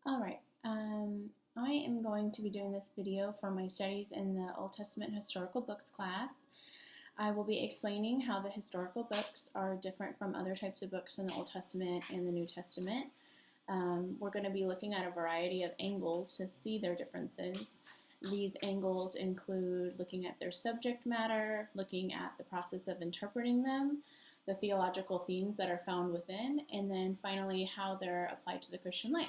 Alright, I am going to be doing this video for my studies in the Old Testament historical books class. I will be explaining how the historical books are different from other types of books in the Old Testament and the New Testament. We're going to be looking at a variety of angles to see their differences. These angles include looking at their subject matter, looking at the process of interpreting them, the theological themes that are found within, and then finally how they're applied to the Christian life.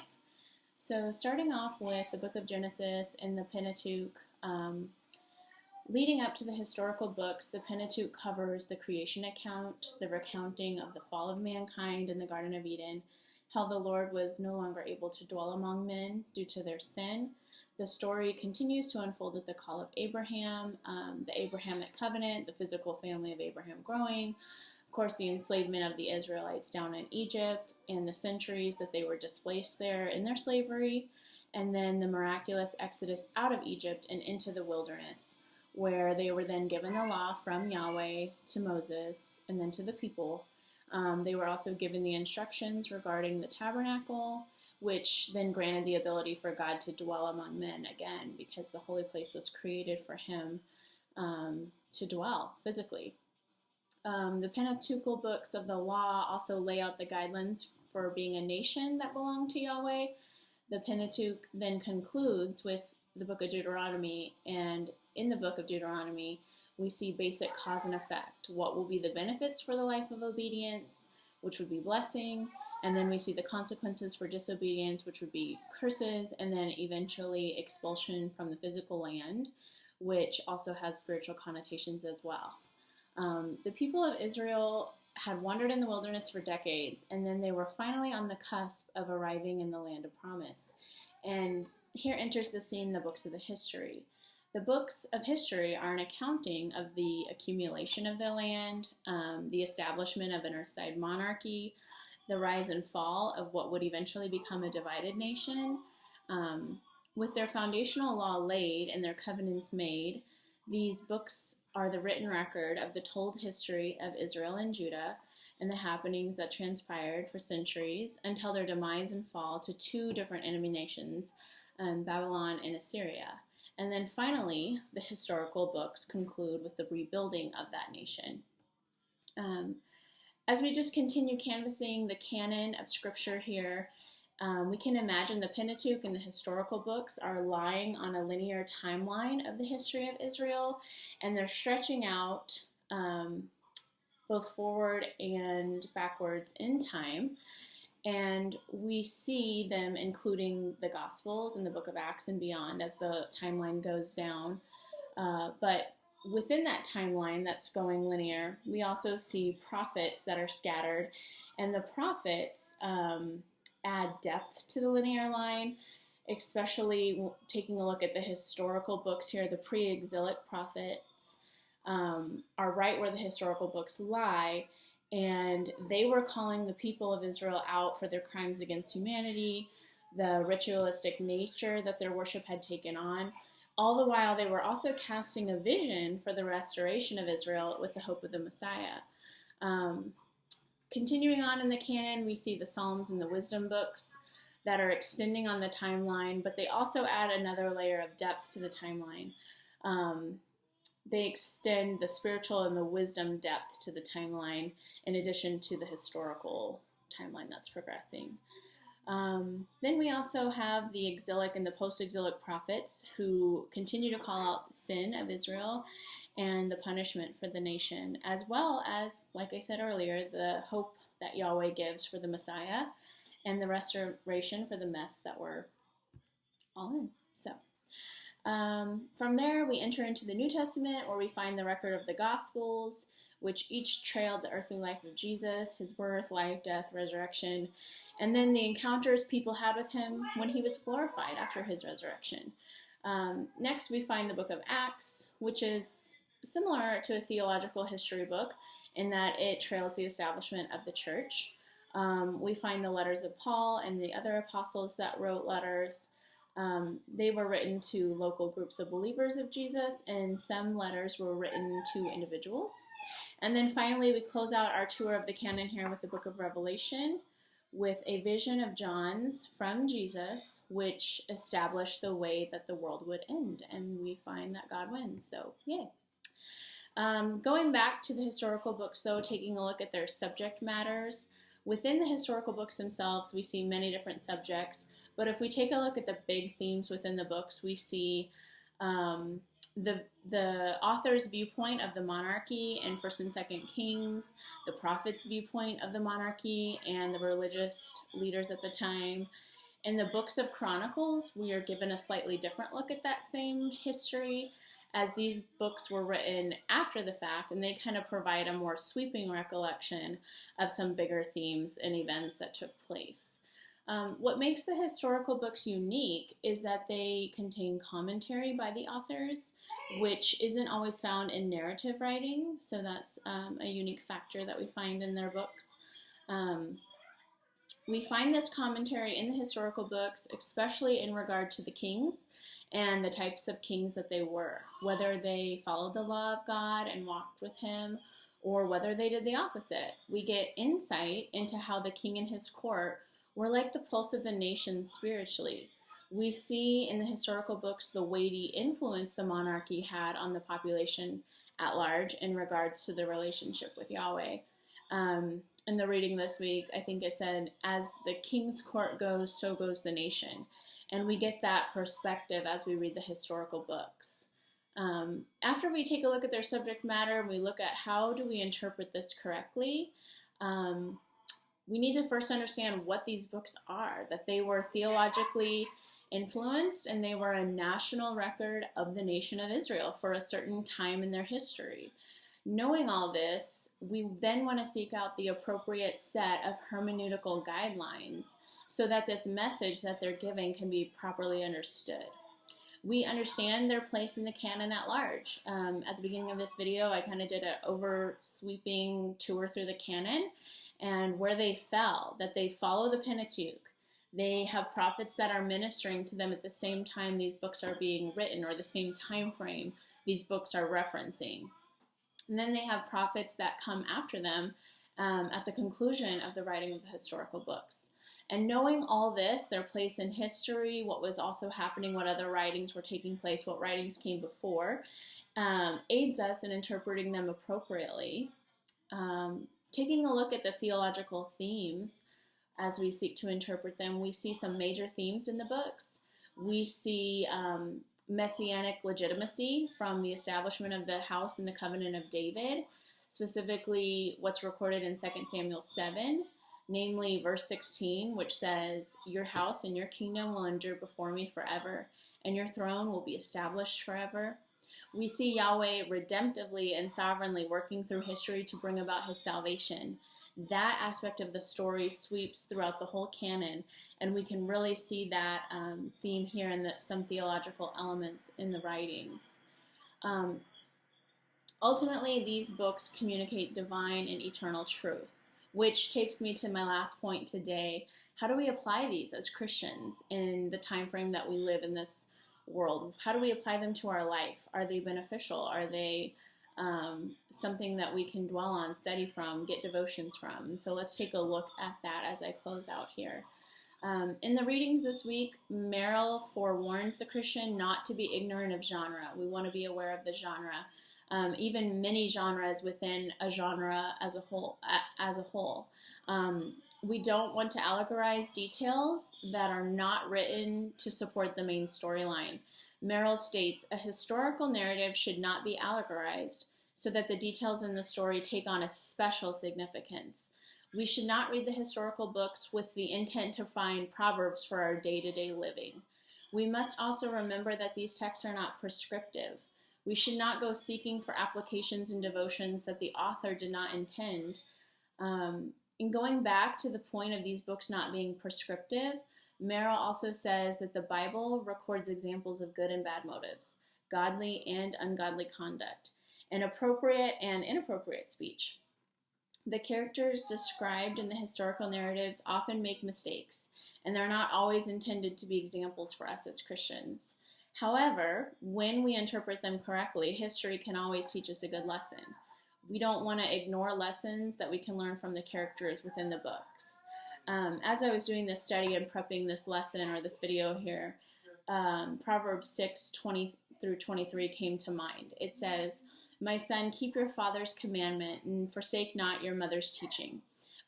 So starting off with the book of Genesis and the Pentateuch, leading up to the historical books, the Pentateuch covers the creation account, the recounting of the fall of mankind in the Garden of Eden, how the Lord was no longer able to dwell among men due to their sin. The story continues to unfold with the call of Abraham, the Abrahamic covenant, the physical family of Abraham growing, of course, the enslavement of the Israelites down in Egypt and the centuries that they were displaced there in their slavery, and then the miraculous exodus out of Egypt and into the wilderness, where they were then given the law from Yahweh to Moses and then to the people. They were also given the instructions regarding the tabernacle, which then granted the ability for God to dwell among men again, because the holy place was created for him to dwell physically. The Pentateuchal books of the law also lay out the guidelines for being a nation that belonged to Yahweh. The Pentateuch then concludes with the book of Deuteronomy, and in the book of Deuteronomy, we see basic cause and effect. What will be the benefits for the life of obedience, which would be blessing, and then we see the consequences for disobedience, which would be curses, and then eventually expulsion from the physical land, which also has spiritual connotations as well. The people of Israel had wandered in the wilderness for decades, and then they were finally on the cusp of arriving in the land of promise. And here enters the scene the books of the history. The books of history are an accounting of the accumulation of the land, the establishment of an earthside monarchy, the rise and fall of what would eventually become a divided nation. With their foundational law laid and their covenants made, these books are the written record of the told history of Israel and Judah and the happenings that transpired for centuries until their demise and fall to two different enemy nations, Babylon and Assyria. And then finally, the historical books conclude with the rebuilding of that nation. As we just continue canvassing the canon of scripture here, we can imagine the Pentateuch and the historical books are lying on a linear timeline of the history of Israel, and they're stretching out both forward and backwards in time. And we see them including the Gospels and the book of Acts and beyond as the timeline goes down. But within that timeline that's going linear, we also see prophets that are scattered, and the prophets add depth to the linear line, especially taking a look at the historical books here. The pre-exilic prophets are right where the historical books lie, and they were calling the people of Israel out for their crimes against humanity, the ritualistic nature that their worship had taken on. All the while, they were also casting a vision for the restoration of Israel with the hope of the Messiah. Continuing on in the canon, we see the Psalms and the wisdom books that are extending on the timeline, but they also add another layer of depth to the timeline. They extend the spiritual and the wisdom depth to the timeline in addition to the historical timeline that's progressing. Then we also have the exilic and the post-exilic prophets who continue to call out the sin of Israel and the punishment for the nation, as well as, like I said earlier, the hope that Yahweh gives for the Messiah and the restoration for the mess that we're all in. So from there, we enter into the New Testament, where we find the record of the Gospels, which each trailed the earthly life of Jesus, his birth, life, death, resurrection, and then the encounters people had with him when he was glorified after his resurrection. Next, we find the book of Acts, which is similar to a theological history book in that it trails the establishment of the church. We find the letters of Paul and the other apostles that wrote letters. They were written to local groups of believers of Jesus, and some letters were written to individuals. And then finally, we close out our tour of the canon here with the book of Revelation, with a vision of John's from Jesus, which established the way that the world would end. And we find that God wins. So, yay. Going back to the historical books, though, taking a look at their subject matters, within the historical books themselves, we see many different subjects. But if we take a look at the big themes within the books, we see the author's viewpoint of the monarchy in First and Second Kings, the prophet's viewpoint of the monarchy, and the religious leaders at the time. In the books of Chronicles, we are given a slightly different look at that same history, as these books were written after the fact, and they kind of provide a more sweeping recollection of some bigger themes and events that took place. What makes the historical books unique is that they contain commentary by the authors, which isn't always found in narrative writing, so that's a unique factor that we find in their books. We find this commentary in the historical books, especially in regard to the kings and the types of kings that they were, whether they followed the law of God and walked with him, or whether they did the opposite. We get insight into how the king and his court were like the pulse of the nation spiritually. We see in the historical books the weighty influence the monarchy had on the population at large in regards to the relationship with Yahweh. In the reading this week, I think it said, as the king's court goes, so goes the nation. And we get that perspective as we read the historical books. After we take a look at their subject matter, we look at how do we interpret this correctly. We need to first understand what these books are, that they were theologically influenced and they were a national record of the nation of Israel for a certain time in their history. Knowing all this, we then want to seek out the appropriate set of hermeneutical guidelines so that this message that they're giving can be properly understood. We understand their place in the canon at large. At the beginning of this video, I kind of did an over-sweeping tour through the canon and where they fell, that they follow the Pentateuch. They have prophets that are ministering to them at the same time these books are being written, or the same time frame these books are referencing. And then they have prophets that come after them at the conclusion of the writing of the historical books. And knowing all this, their place in history, what was also happening, what other writings were taking place, what writings came before, aids us in interpreting them appropriately. Taking a look at the theological themes as we seek to interpret them, we see some major themes in the books. We see messianic legitimacy from the establishment of the house and the covenant of David, specifically what's recorded in 2 Samuel 7, namely verse 16, which says, "Your house and your kingdom will endure before me forever, and your throne will be established forever." We see Yahweh redemptively and sovereignly working through history to bring about his salvation. That aspect of the story sweeps throughout the whole canon, and we can really see that theme here in some theological elements in the writings. Ultimately, these books communicate divine and eternal truth, which takes me to my last point today. How do we apply these as Christians in the time frame that we live in this world? How do we apply them to our life? Are they beneficial? Are they something that we can dwell on, study from, get devotions from? And so let's take a look at that as I close out here. In the readings this week, Merrill forewarns the Christian not to be ignorant of genre. We want to be aware of the genre, even many genres within a genre as a whole. We don't want to allegorize details that are not written to support the main storyline. Merrill states, a historical narrative should not be allegorized so that the details in the story take on a special significance. We should not read the historical books with the intent to find proverbs for our day-to-day living. We must also remember that these texts are not prescriptive. We should not go seeking for applications and devotions that the author did not intend. In going back to the point of these books not being prescriptive, Merrill also says that the Bible records examples of good and bad motives, godly and ungodly conduct, and appropriate and inappropriate speech. The characters described in the historical narratives often make mistakes, and they're not always intended to be examples for us as Christians. However, when we interpret them correctly, history can always teach us a good lesson. We don't want to ignore lessons that we can learn from the characters within the books. As I was doing this study and prepping this lesson or this video here, Proverbs 6:20 through 23 came to mind. It says, "My son, keep your father's commandment and forsake not your mother's teaching.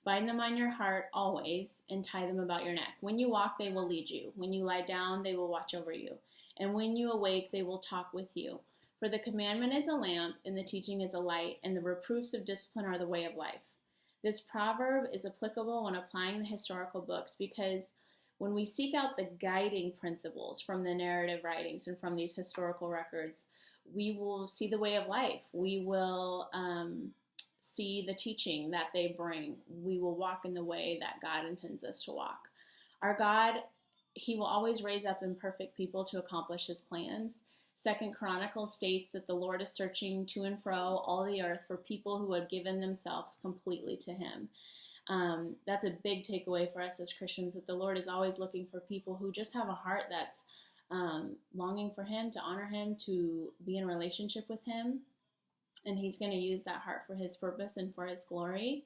Bind them on your heart always and tie them about your neck. When you walk, they will lead you. When you lie down, they will watch over you. And when you awake, they will talk with you. For the commandment is a lamp, and the teaching is a light, and the reproofs of discipline are the way of life." This proverb is applicable when applying the historical books because when we seek out the guiding principles from the narrative writings and from these historical records, we will see the way of life. We will see the teaching that they bring. We will walk in the way that God intends us to walk. Our God, He will always raise up imperfect people to accomplish His plans. Second Chronicles states that the Lord is searching to and fro all the earth for people who have given themselves completely to Him. That's a big takeaway for us as Christians, that the Lord is always looking for people who just have a heart that's longing for Him, to honor Him, to be in relationship with Him. And He's going to use that heart for His purpose and for His glory.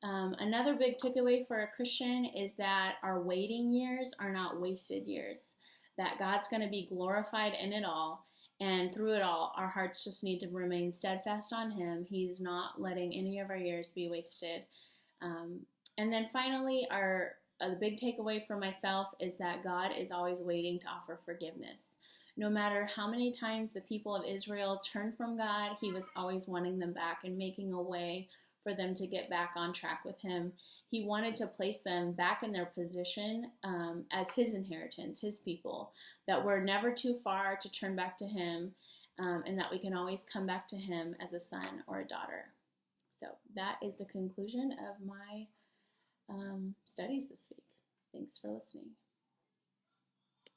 Another big takeaway for a Christian is that our waiting years are not wasted years, that God's going to be glorified in it all. And through it all, our hearts just need to remain steadfast on Him. He's not letting any of our years be wasted. And then finally, the big takeaway for myself is that God is always waiting to offer forgiveness. No matter how many times the people of Israel turned from God, He was always wanting them back and making a way for them to get back on track with Him. He wanted to place them back in their position as His inheritance, His people, that we're never too far to turn back to Him, and that we can always come back to Him as a son or a daughter. So that is the conclusion of my studies this week. Thanks for listening.